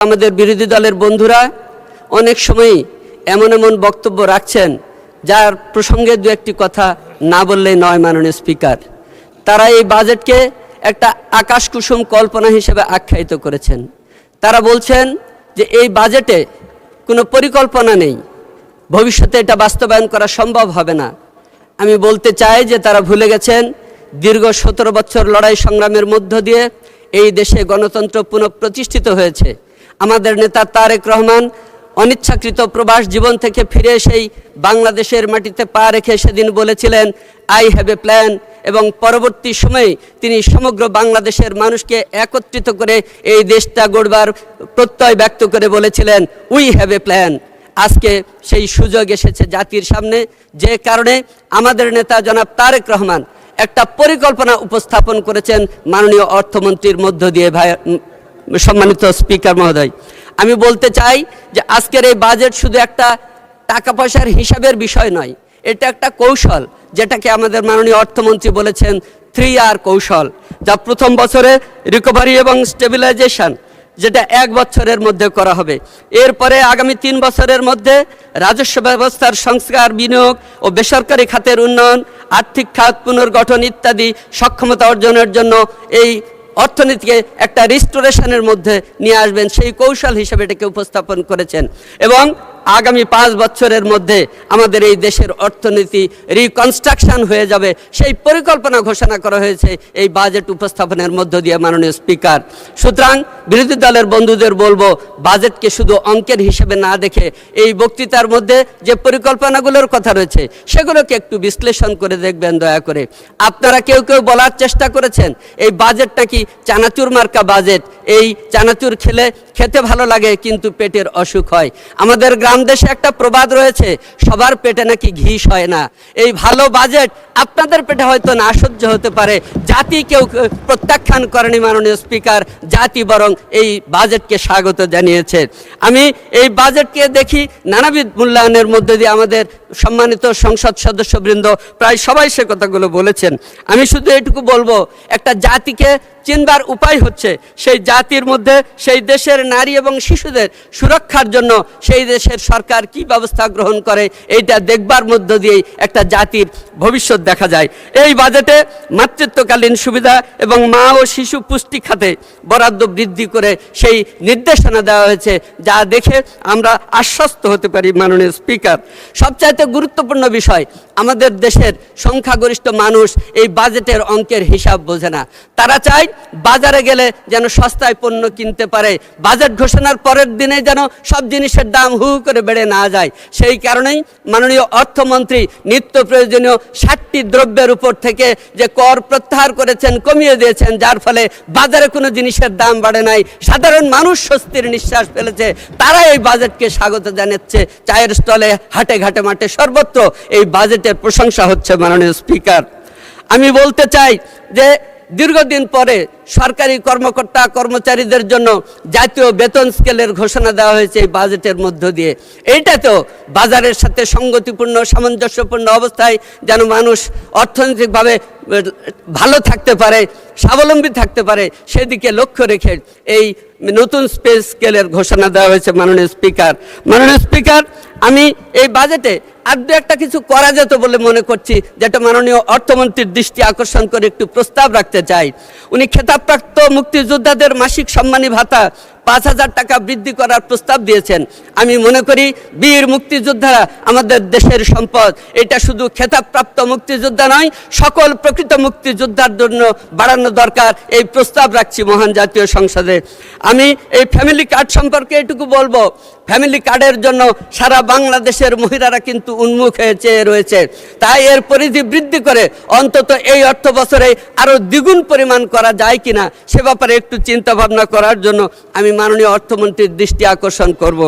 আমাদের বিরোধী দলের বন্ধুরা অনেক সময় এমন এমন বক্তব্য রাখছেন যার প্রসঙ্গে দু একটি কথা না বললেই নয়। মাননীয় স্পিকার, তারা এই বাজেটকে একটা আকাশ কুসুম কল্পনা হিসেবে আখ্যায়িত করেছেন। তারা বলছেন যে এই বাজেটে কোনো পরিকল্পনা নেই, ভবিষ্যতে এটা বাস্তবায়ন করা সম্ভব হবে না। আমি বলতে চাই যে তারা ভুলে গেছেন দীর্ঘ 17 বছর লড়াই সংগ্রামের মধ্য দিয়ে এই দেশে গণতন্ত্র পুনঃপ্রতিষ্ঠিত হয়েছে। আমাদের নেতা তারেক রহমান অনিচ্ছাকৃত প্রবাস জীবন থেকে ফিরে এসেই বাংলাদেশের মাটিতে পা রেখে সেদিন বলেছিলেন আই হ্যাভ এ প্ল্যান, এবং পরবর্তী সময়ে তিনি সমগ্র বাংলাদেশের মানুষকে একত্রিত করে এই দেশটা গড়বার প্রত্যয় ব্যক্ত করে বলেছিলেন উই হ্যাভ এ প্ল্যান। আজকে সেই সুযোগ এসেছে জাতির সামনে, যে কারণে আমাদের নেতা জনাব তারেক রহমান একটা পরিকল্পনা উপস্থাপন করেছেন মাননীয় অর্থমন্ত্রীর মধ্য দিয়ে। সম্মানিত স্পিকার মহোদয়, আমি বলতে চাই যে আজকের এই বাজেট শুধু একটা টাকা পয়সার হিসাবের বিষয় নয়, এটা একটা কৌশল, যেটাকে আমাদের মাননীয় অর্থমন্ত্রী বলেছেন 3R কৌশল, যা প্রথম বছরে রিকভারি এবং স্টেবিলাইজেশন, যেটা 1 বছরের মধ্যে করা হবে। এরপরে আগামী 3 বছরের মধ্যে রাজস্ব ব্যবস্থার সংস্কার, বিনিয়োগ ও বেসরকারি খাতের উন্নয়ন, আর্থিক খাত পুনর্গঠন ইত্যাদি সক্ষমতা অর্জনের জন্য এই অর্থনীতিকে একটা রিস্টোরেশনের মধ্যে নিয়ে আসবেন, সেই কৌশল হিসেবে এটাকে উপস্থাপন করেছেন। এবং আগামী 5 বছরের মধ্যে আমাদের এই দেশের অর্থনীতি রিকনস্ট্রাকশন হয়ে যাবে, সেই পরিকল্পনা ঘোষণা করা হয়েছে এই বাজেট উপস্থাপনের মধ্য দিয়ে। মাননীয় স্পিকার, সুতরাং বিরোধী দলের বন্ধুদের বলবো বাজেটকে শুধু অঙ্কের হিসেবে না দেখে এই বক্তৃতার মধ্যে যে পরিকল্পনাগুলোর কথা রয়েছে সেগুলোকে একটু বিশ্লেষণ করে দেখবেন দয়া করে। আপনারা কেউ কেউ বলার চেষ্টা করেছেন এই বাজেটটা কি চানাচুর মার্কা বাজেট, এই চানাচুর খেতে ভালো লাগে কিন্তু পেটের অসুখ হয়। আমাদের গ্রাম দেশে একটা প্রবাদ রয়েছে, সবার পেটে নাকি ঘি হয় না। এই ভালো বাজেট আপনাদের পেটে হয়তো না সহ্য হতে পারে, জাতি কেউ প্রত্যাখ্যান করেনি মাননীয় স্পিকার, জাতি বরং এই বাজেটকে স্বাগত জানিয়েছে। আমি এই বাজেটকে দেখি নানাবিধ মূল্যায়নের মধ্যে দিয়ে আমাদের সম্মানিত সংসদ সদস্যবৃন্দ প্রায় সবাই সে কথাগুলো বলেছেন। আমি শুধু এটুকু বলবো, একটা জাতিকে চিনবার উপায় হচ্ছে সেই জাতির মধ্যে সেই দেশের নারী এবং শিশুদের সুরক্ষার জন্য সেই দেশের সরকার কি ব্যবস্থা গ্রহণ করে, এইটা দেখবার মধ্য দিয়েই একটা জাতির ভবিষ্যৎ দেখা যায়। এই বাজেটে মাতৃত্বকালীন সুবিধা এবং মা ও শিশু পুষ্টি খাতে বরাদ্দ বৃদ্ধি করে সেই নির্দেশনা দেওয়া হয়েছে, যা দেখে আমরা আশ্বস্ত হতে পারি। মাননীয় স্পিকার, সবচাইতে গুরুত্বপূর্ণ বিষয়, আমাদের দেশের সংখ্যাগরিষ্ঠ মানুষ এই বাজেটের অঙ্কের হিসাব বোঝে না। তারা চায় বাজারে গেলে যেন সস্তায় পণ্য কিনতে পারে, বাজেট ঘোষণার পরের দিনে যেন সব জিনিসের দাম হু করে বেড়ে না যায়। সেই কারণেই মাননীয় অর্থমন্ত্রী নিত্য প্রয়োজনীয় 60টি দ্রব্যের উপর থেকে যে কর প্রত্যাহার করেছেন, কমিয়ে দিয়েছেন, যার ফলে বাজারে কোনো জিনিসের দাম বাড়ে নাই, সাধারণ মানুষ স্বস্তির নিঃশ্বাস ফেলেছে। তারা এই বাজেটকে স্বাগত জানাচ্ছে। চায়ের স্টলে, হাটে ঘাটে মাঠে সর্বত্র এই বাজেটের প্রশংসা হচ্ছে। মাননীয় স্পিকার, আমি বলতে চাই যে দীর্ঘদিন পরে সরকারি কর্মকর্তা কর্মচারীদের জন্য জাতীয় বেতন স্কেলের ঘোষণা দেওয়া হয়েছে এই বাজেটের মধ্য দিয়ে। এইটা তো বাজারের সাথে সঙ্গতিপূর্ণ, সামঞ্জস্যপূর্ণ অবস্থায় যেন মানুষ অর্থনৈতিকভাবে ভালো থাকতে পারে, স্বাবলম্বী থাকতে পারে, সেদিকে লক্ষ্য রেখে এই নতুন স্পেস স্কেলের ঘোষণা দেওয়া হয়েছে। মাননীয় স্পিকার, আমি এই বাজেটে আর দু একটা কিছু করা যেত বলে মনে করছি, যেটা মাননীয় অর্থমন্ত্রীর দৃষ্টি আকর্ষণ করে একটু প্রস্তাব রাখতে চাই। উনি খেতাবপ্রাপ্ত মুক্তিযোদ্ধাদের মাসিক সম্মানী ভাতা 5,000 টাকা বৃদ্ধি করার প্রস্তাব দিয়েছেন। আমি মনে করি বীর মুক্তিযোদ্ধারা আমাদের দেশের সম্পদ। এটা শুধু খেতাবপ্রাপ্ত মুক্তিযোদ্ধা নয়, সকল প্রকৃত মুক্তিযোদ্ধার জন্য বাড়ানো দরকার। এই প্রস্তাব রাখছি মহান জাতীয় সংসদে। আমি এই ফ্যামিলি কার্ড সম্পর্কে এটুকু বলবো, ফ্যামিলি কার্ডের জন্য সারা বাংলাদেশের মহিলারা কিন্তু উন্মুখ হয়ে চেয়ে রয়েছে। তাই এর পরিধি বৃদ্ধি করে অন্তত এই অর্থ বছরে আরও দ্বিগুণ পরিমাণ করা যায় কিনা সে ব্যাপারে একটু চিন্তা ভাবনা করার জন্য আমি মাননীয় অর্থমন্ত্রীর দৃষ্টি আকর্ষণ করব।